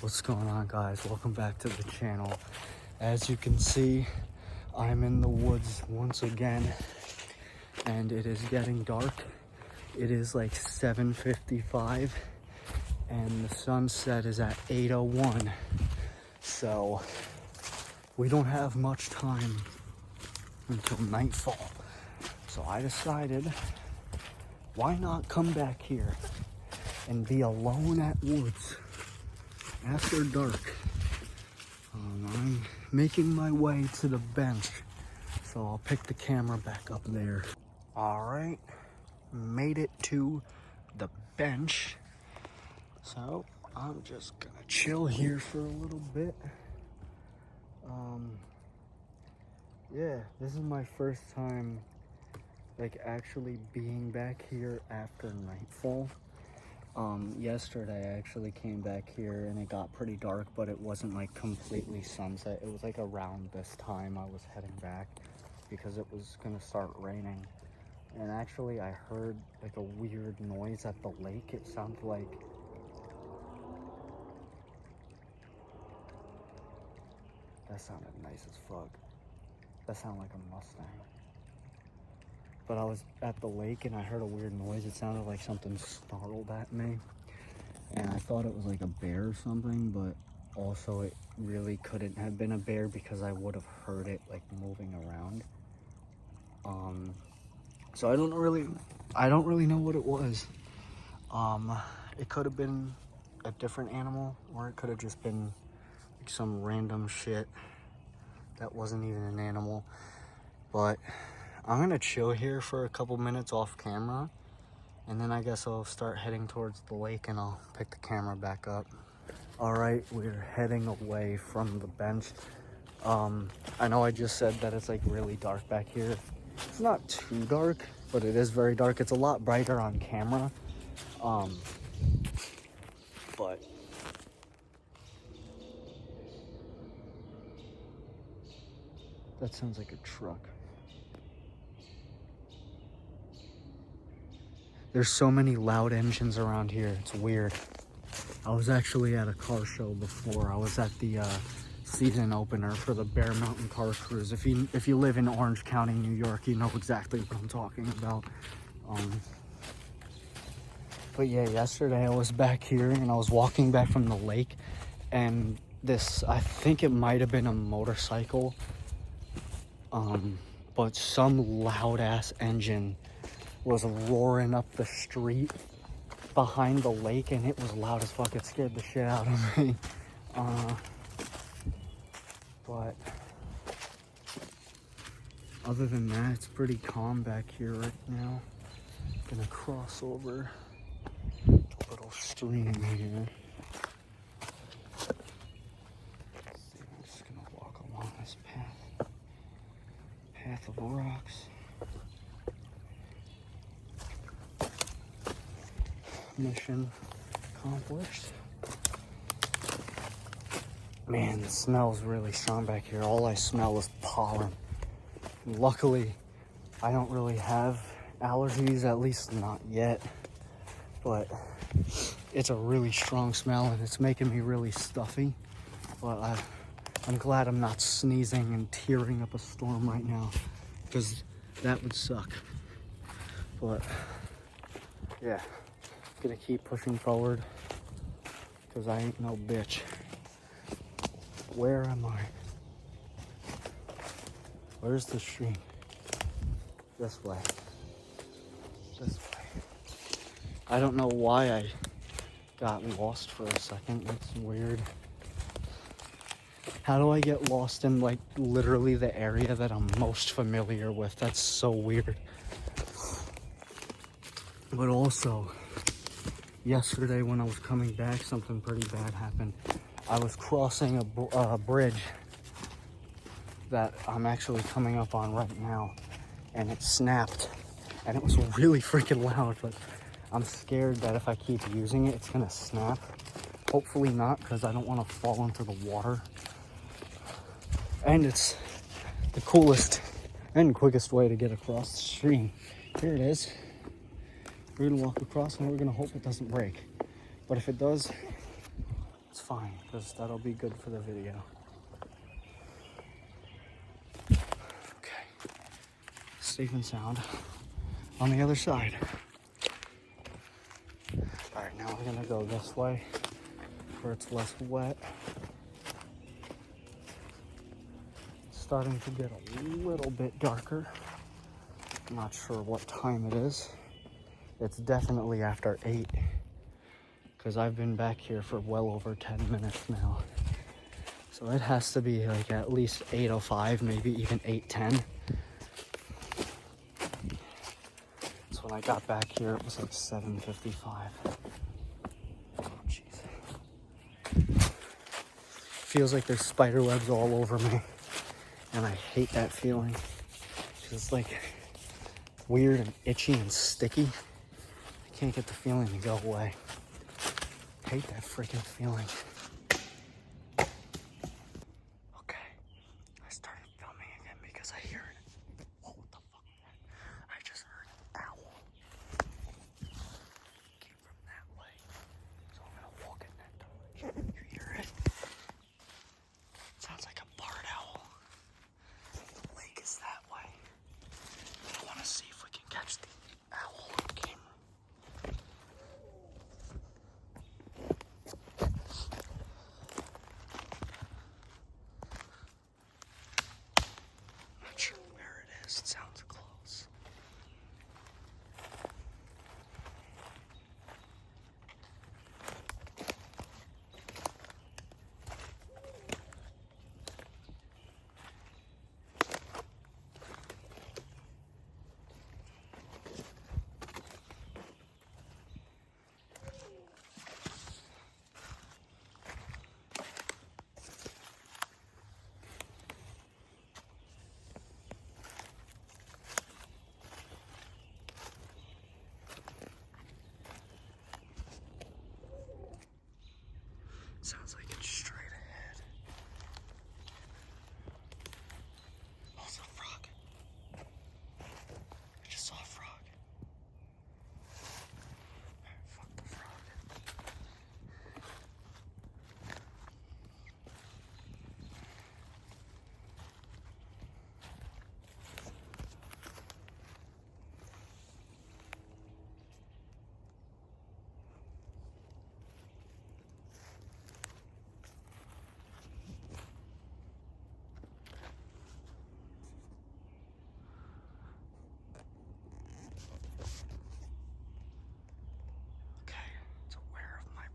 What's going on, guys? Welcome back to the channel. As you can see, I'm in the woods once again, and it is getting dark. It is like 7:55, and the sunset is at 8:01. So we don't have much time until nightfall. So I decided, why not come back here and be alone at woods after dark. I'm making my way to the bench, so I'll pick the camera back up there. All right, made it to the bench. So I'm just gonna chill here for a little bit. Yeah, this is my first time like actually being back here after nightfall. Yesterday I actually came back here and it got pretty dark, but it wasn't like completely sunset. It was like around this time I was heading back because it was gonna start raining. And actually I heard like a weird noise at the lake. It sounded like that sounded nice as fuck. That sounded like a Mustang. But I was at the lake and I heard a weird noise. It sounded like something snarled at me. And I thought it was like a bear or something, but also it really couldn't have been a bear because I would have heard it like moving around. So I don't really know what it was. It could have been a different animal, or it could have just been like some random shit that wasn't even an animal. But I'm gonna chill here for a couple minutes off camera, and then I guess I'll start heading towards the lake and I'll pick the camera back up. All right, we're heading away from the bench. I know I just said that it's like really dark back here. It's not too dark, but it is very dark. It's a lot brighter on camera. But that sounds like a truck. There's so many loud engines around here. It's weird. I was actually at a car show before. I was at the season opener for the Bear Mountain Car Cruise. If you live in Orange County, New York, you know exactly what I'm talking about. But yeah, yesterday I was back here and I was walking back from the lake, and this, I think it might have been a motorcycle, but some loud ass engine was roaring up the street behind the lake, and it was loud as fuck. It scared the shit out of me. But other than that, it's pretty calm back here right now. Gonna cross over the little stream here. Let's see, I'm just gonna walk along this path of rocks. Mission accomplished. Man, the smell's really strong back here. All I smell is pollen. Luckily, I don't really have allergies, at least not yet. But it's a really strong smell and it's making me really stuffy. But I'm glad I'm not sneezing and tearing up a storm right now, because that would suck. But yeah. Gonna keep pushing forward because I ain't no bitch. Where am I? Where's the stream? This way. This way. I don't know why I got lost for a second. That's weird. How do I get lost in like literally the area that I'm most familiar with? That's so weird. But also, yesterday when I was coming back, something pretty bad happened. I was crossing a bridge that I'm actually coming up on right now, and it snapped, and it was really freaking loud, but I'm scared that if I keep using it, it's gonna snap. Hopefully not, because I don't want to fall into the water. And it's the coolest and quickest way to get across the stream. Here it is. We're gonna walk across and we're gonna hope it doesn't break. But if it does, It's fine, because that'll be good for the video. Okay. Safe and sound on the other side. Alright, now we're gonna go this way where it's less wet. It's starting to get a little bit darker. I'm not sure what time it is. It's definitely after 8, because I've been back here for well over 10 minutes now. So it has to be like at least 8:05, maybe even 8:10. So when I got back here, it was like 7:55. Oh, jeez. Feels like there's spider webs all over me, and I hate that feeling. It's like weird and itchy and sticky. I can't get the feeling to go away. I hate that freaking feeling. Okay, I started filming again because I hear it. Oh, what the fuck was that? I just heard an owl. Came from that way. So I'm gonna walk in that direction. You hear it? Sounds like a barred owl. The lake is that way. I want to see if we can catch the owl on camera. Not sure where it is. It sounds close. Sounds like it's straight ahead. Oh, it's a frog. I just saw a frog. Fuck the frog.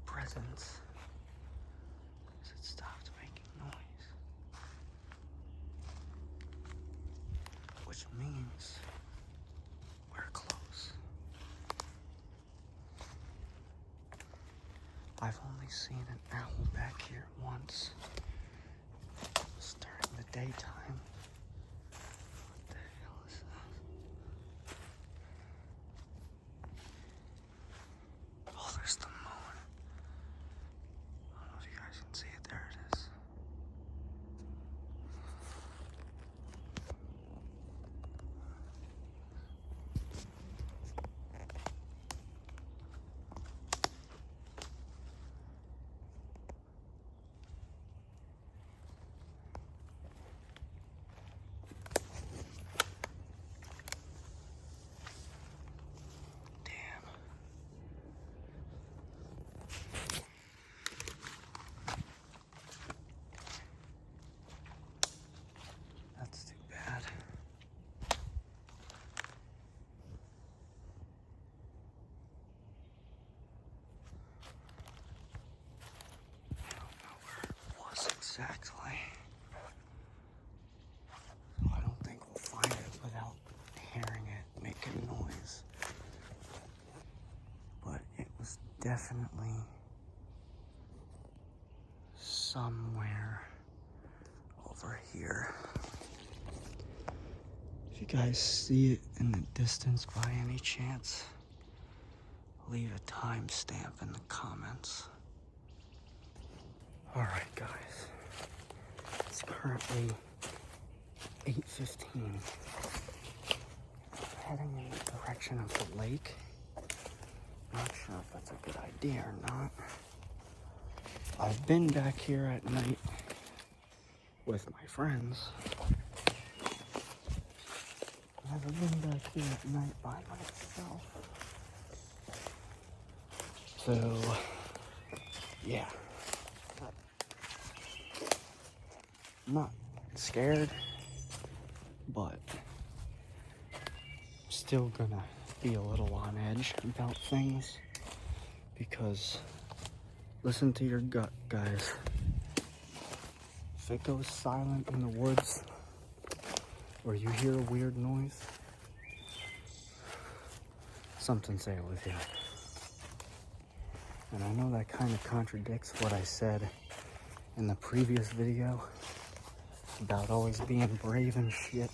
Presence, because it stopped making noise, which means we're close. I've only seen an owl back here once. It was during the daytime. What the hell is that? Oh, there's the moon. I don't know if you guys can see it. There it is. That's too bad. I don't know where it was exactly. So I don't think we'll find it without hearing it making noise. But it was definitely somewhere over here. If you guys see it in the distance by any chance, leave a timestamp in the comments. Alright guys, it's currently 8:15. I'm heading in the direction of the lake. Not sure if that's a good idea or not. I've been back here at night with my friends. I've been back here at night by myself. So, yeah. I'm not scared, but still gonna be a little on edge about things because listen to your gut, guys. If it goes silent in the woods or you hear a weird noise, something's there with you. And I know that kind of contradicts what I said in the previous video about always being brave and shit,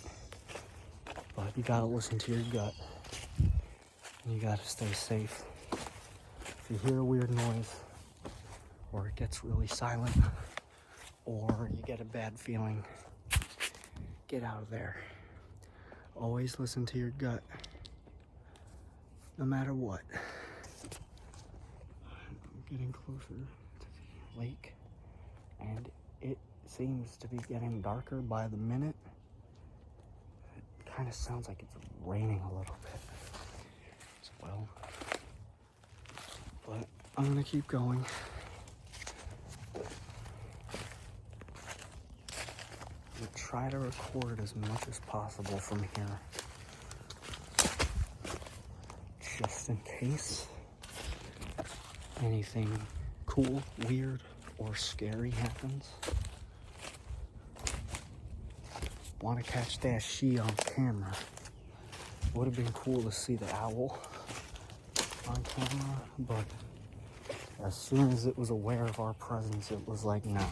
but you gotta listen to your gut and you gotta stay safe. If you hear a weird noise or it gets really silent or you get a bad feeling, get out of there. Always listen to your gut, no matter what. I'm getting closer to the lake and it seems to be getting darker by the minute. It kind of sounds like it's raining a little bit as well. But I'm gonna keep going. We'll try to record as much as possible from here. Just in case anything cool, weird, or scary happens. Want to catch that she on camera. Would have been cool to see the owl on camera, but as soon as it was aware of our presence, it was like, nah.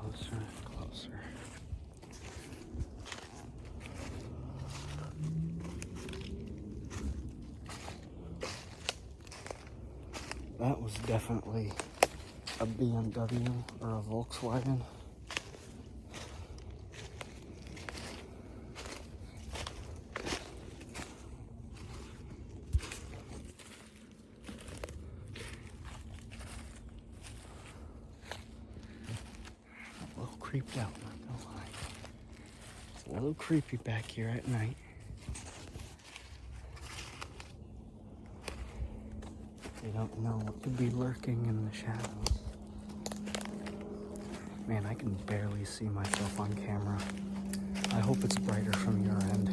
Closer and closer. That was definitely a BMW or a Volkswagen. Creeped out, not gonna lie. It's a little creepy back here at night. You don't know what could be lurking in the shadows. Man, I can barely see myself on camera. I hope it's brighter from your end.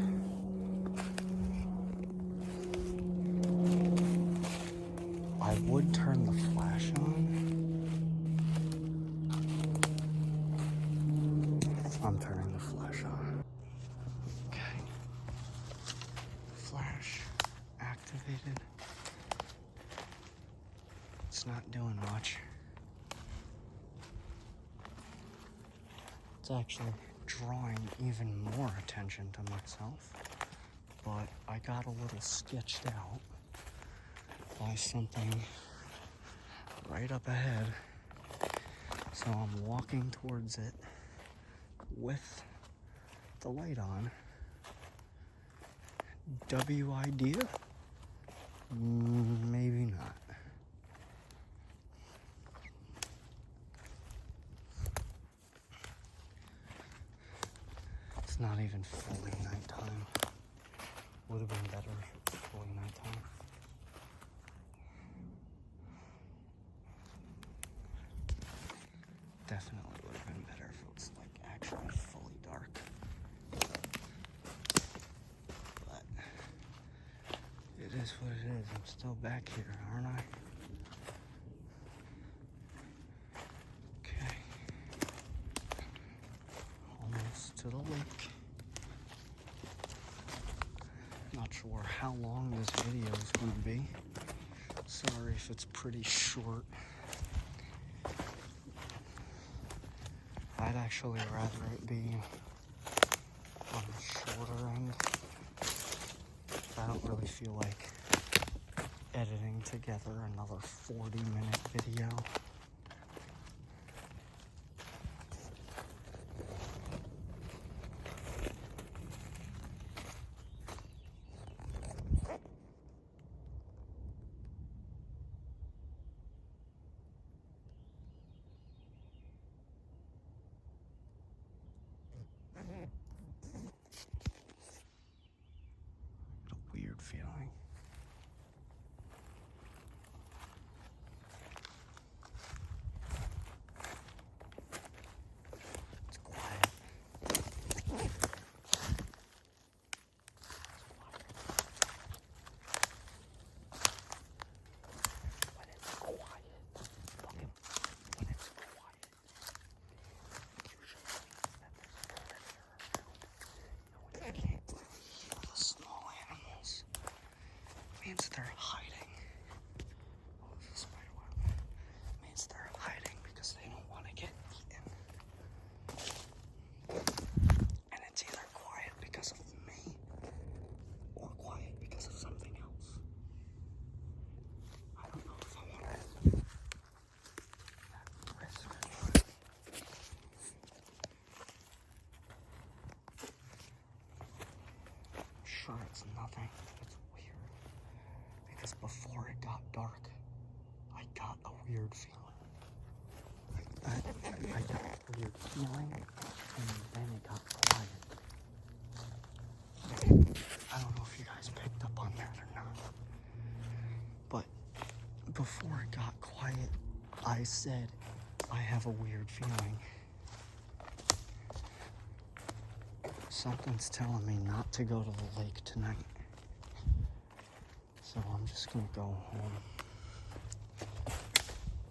I would turn the flash on. I'm turning the flash on. Okay. Flash activated. It's not doing much. It's actually drawing even more attention to myself. But I got a little sketched out by something right up ahead. So I'm walking towards it with the light on. idea? Maybe not. It's not even fully nighttime. Would have been better if it was fully nighttime. Definitely would have been better if it was like actually fully dark. But it is what it is. I'm still back here, aren't I? Okay. Almost to the lake. Not sure how long this video is going to be, sorry if it's pretty short. I'd actually rather it be on the shorter end. I don't really feel like editing together another 40-minute video. A weird feeling. It's quiet. Means they're hiding. Oh, there's a spider web. Means they're hiding because they don't want to get eaten. And it's either quiet because of me or quiet because of something else. I don't know if I want to risk. I'm sure it's nothing. It's weird. Because before it got dark, I got a weird feeling. I got a weird feeling, and then it got quiet. I don't know if you guys picked up on that or not. But before it got quiet, I said, I have a weird feeling. Something's telling me not to go to the lake tonight. So I'm just gonna go home.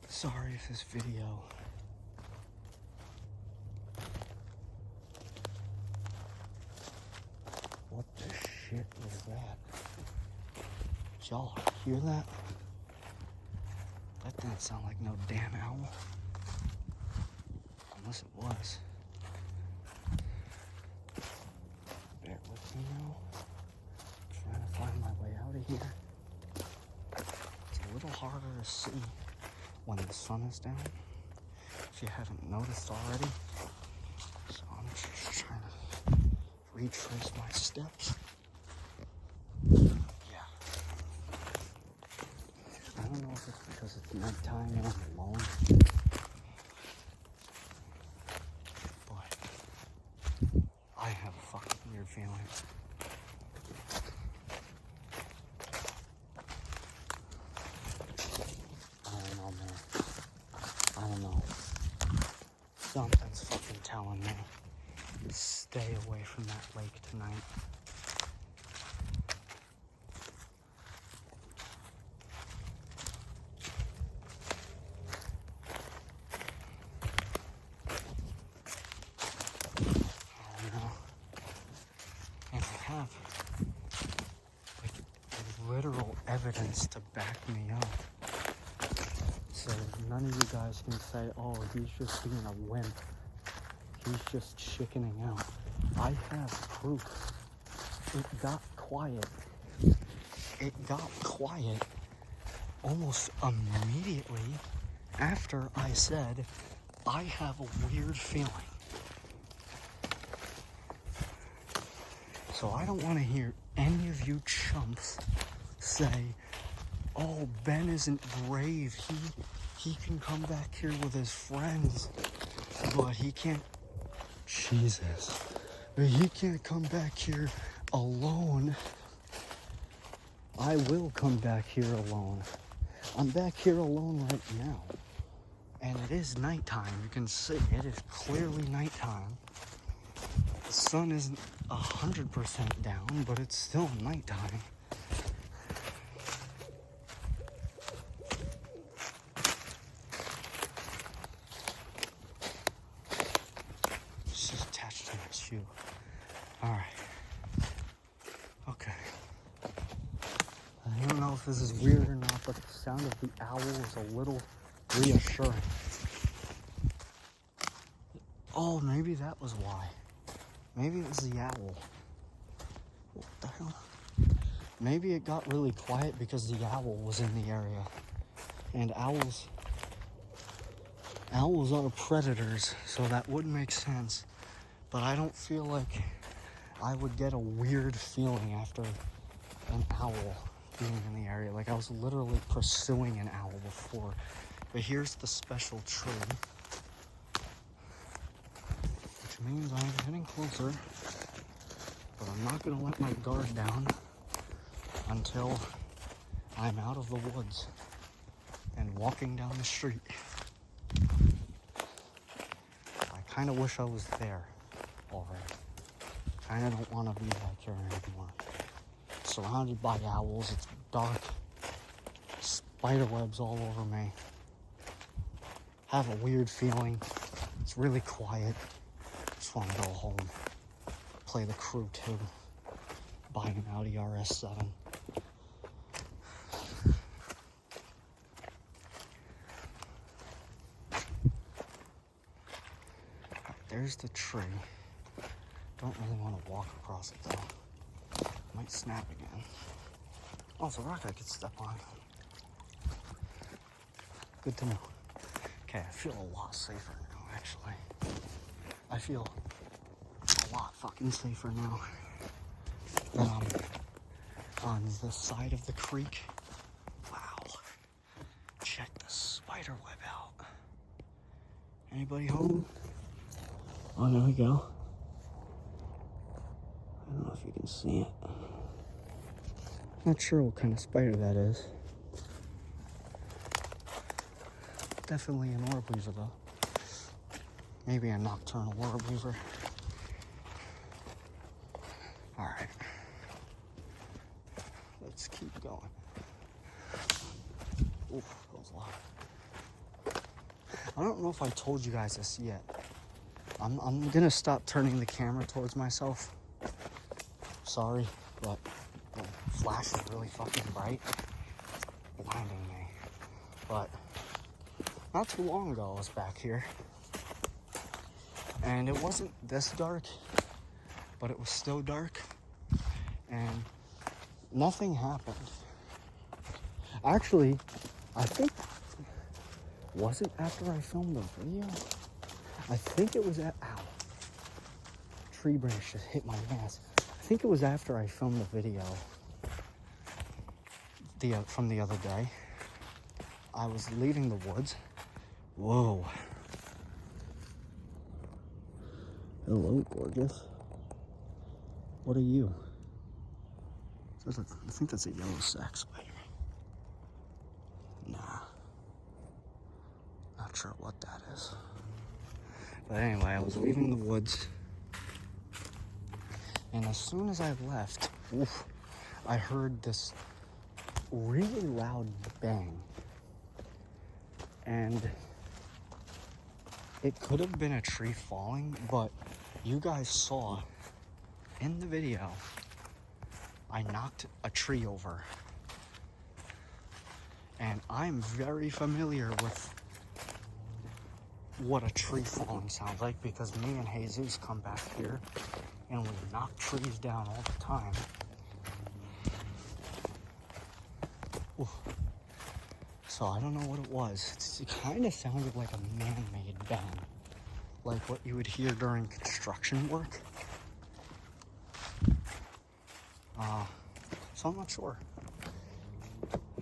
Sorry if this video what the shit was that? Did y'all hear that? That didn't sound like no damn owl. Unless it was. Bear with me now. Trying to find my way out of here. It's a little harder to see when the sun is down, if you haven't noticed already. So I'm just trying to retrace my steps. Yeah. I don't know if it's because it's nighttime and I'm alone, but I have a fucking weird feeling. I don't know. Something's fucking telling me to stay away from that lake tonight. I don't know. And I have like literal evidence to back me up. So none of you guys can say, oh, he's just being a wimp. He's just chickening out. I have proof. It got quiet. It got quiet almost immediately after I said, I have a weird feeling. So I don't want to hear any of you chumps say, oh, Ben isn't brave. He can come back here with his friends, but he can't. Jesus. But he can't come back here alone. I will come back here alone. I'm back here alone right now. And it is nighttime. You can see it is clearly nighttime. The sun isn't 100% down, but it's still nighttime. It's just attached to my shoe. Alright. Okay. I don't know if this is weird or not, but the sound of the owl is a little reassuring. Oh, maybe that was why. Maybe it was the owl. What the hell? Maybe it got really quiet because the owl was in the area. And owls are predators, so that would make sense. But I don't feel like I would get a weird feeling after an owl being in the area. Like I was literally pursuing an owl before. But here's the special tree, which means I'm getting closer. But I'm not gonna let my guard down until I'm out of the woods and walking down the street. I kind of wish I was there already. Kind of don't want to be back here anymore. Surrounded by owls, it's dark. Spider webs all over me. Have a weird feeling. It's really quiet. Just want to go home. Play the Crew 2. Buy an Audi RS7. There's the tree. Don't really want to walk across it though. Might snap again. Oh, it's a rock I could step on. Good to know. Okay, I feel a lot safer now, actually. I feel a lot fucking safer now. On this side of the creek. Wow. Check the spider web out. Anybody home? Oh, there we go. I don't know if you can see it. Not sure what kind of spider that is. Definitely an orb weaver though. Maybe a nocturnal orb weaver. Alright. Let's keep going. Oof, that was loud. I don't know if I told you guys this yet. I'm gonna stop turning the camera towards myself. Sorry, but the flash is really fucking bright. It's blinding me. But not too long ago I was back here. And it wasn't this dark, but it was still dark. And nothing happened. Actually, I think, was it after I filmed the video? I think it was ow. Tree branch just hit my ass. I think it was after I filmed the video from the other day. I was leaving the woods. Whoa. Hello, gorgeous. What are you? I think that's a yellow sac spider. Nah. Not sure what that is. But anyway, I was leaving the woods. And as soon as I left, oof, I heard this really loud bang. And it could have been a tree falling, but you guys saw in the video, I knocked a tree over. And I'm very familiar with what a tree falling sounds like because me and Jesus come back here and we knock trees down all the time. Oof. So I don't know what it was. It kind of sounded like a man-made bang, like what you would hear during construction work. So I'm not sure.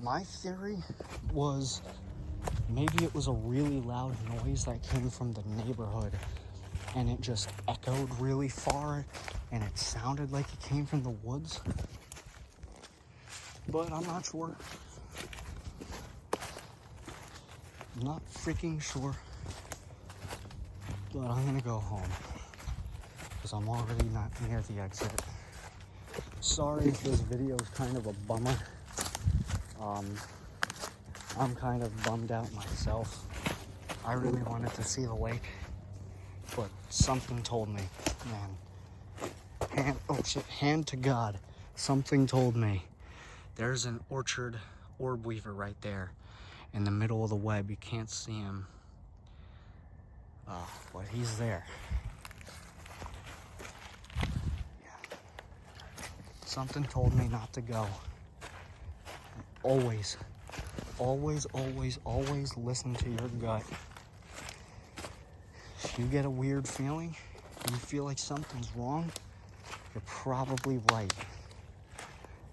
My theory was maybe it was a really loud noise that came from the neighborhood and it just echoed really far and it sounded like it came from the woods. But I'm not sure. I'm not freaking sure. But I'm gonna go home because I'm already not near the exit. Sorry if this video is kind of a bummer. I'm kind of bummed out myself. I really wanted to see the lake, but something told me, man, hand to God, something told me there's an orchard orb weaver right there in the middle of the web. You can't see him, but he's there. Yeah. Something told me not to go. Always, always, always, always listen to your gut. If you get a weird feeling and you feel like something's wrong, you're probably right.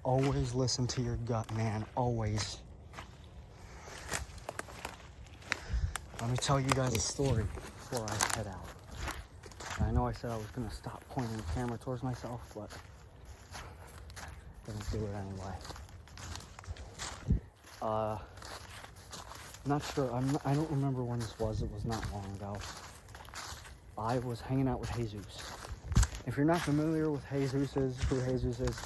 Always listen to your gut, man. Always. Let me tell you guys a story before I head out. I know I said I was going to stop pointing the camera towards myself, but I'm going to do it anyway. Not sure. I don't remember when this was. It was not long ago. I was hanging out with Jesus. If you're not familiar with who Jesus is,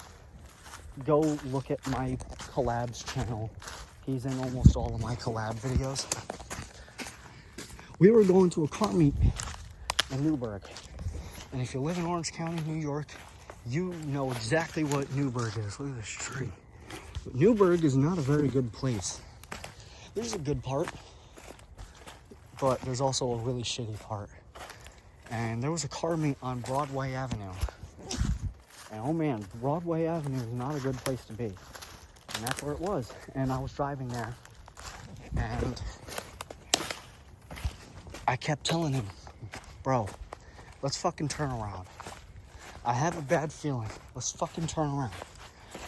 go look at my collabs channel. He's in almost all of my collab videos. We were going to a car meet in Newburgh. And if you live in Orange County, New York, you know exactly what Newburgh is. Look at this tree. But Newburgh is not a very good place. There's a good part, but there's also a really shitty part. And there was a car meet on Broadway Avenue. And oh man, Broadway Avenue is not a good place to be. And that's where it was. And I was driving there. And I kept telling him, bro, let's fucking turn around. I have a bad feeling. Let's fucking turn around.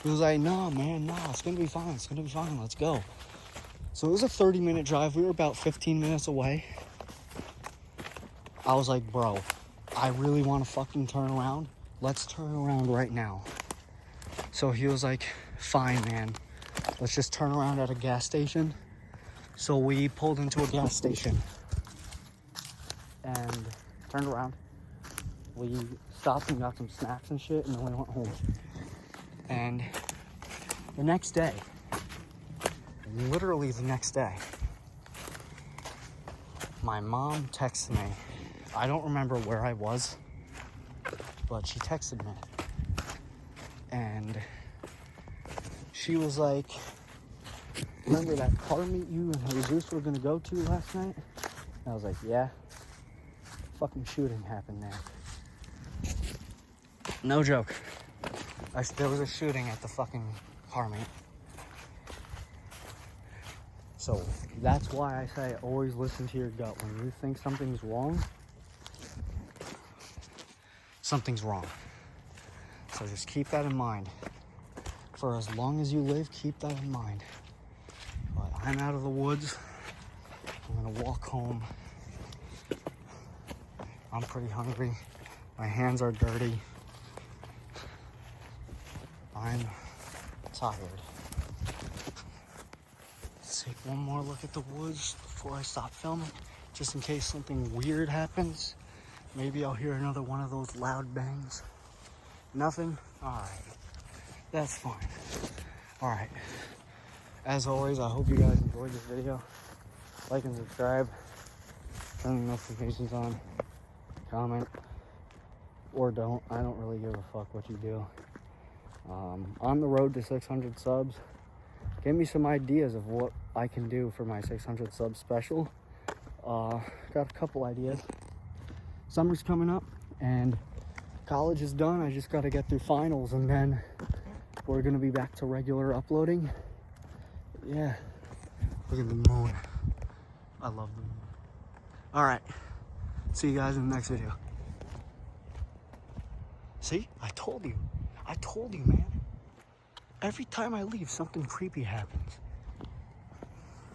He was like, no, man, no, it's gonna be fine. It's gonna be fine. Let's go. So it was a 30-minute drive. We were about 15 minutes away. I was like, bro, I really want to fucking turn around. Let's turn around right now. So he was like, fine, man. Let's just turn around at a gas station. So we pulled into a gas station and turned around. We stopped and got some snacks and shit, and then we went home. And the next day, literally the next day, my mom texted me. I don't remember where I was, but she texted me. And she was like, remember that car meet you and Jesus were gonna go to last night? And I was like, yeah. Fucking shooting happened there. No joke. There was a shooting at the fucking car meet. So that's why I say always listen to your gut. When you think something's wrong, something's wrong. So just keep that in mind. For as long as you live, keep that in mind. But I'm out of the woods. I'm gonna walk home. I'm pretty hungry. My hands are dirty. I'm tired. Let's take one more look at the woods before I stop filming, just in case something weird happens. Maybe I'll hear another one of those loud bangs. Nothing? Alright. That's fine. Alright. As always, I hope you guys enjoyed this video. Like and subscribe. Turn the notifications on. Comment. Or don't. I don't really give a fuck what you do. On the road to 600 subs. Give me some ideas of what I can do for my 600 sub special. Got a couple ideas. Summer's coming up and college is done. I just got to get through finals and then we're going to be back to regular uploading. Yeah. Look at the moon. I love the moon. Alright. See you guys in the next video. See? I told you. I told you, man. Every time I leave, something creepy happens.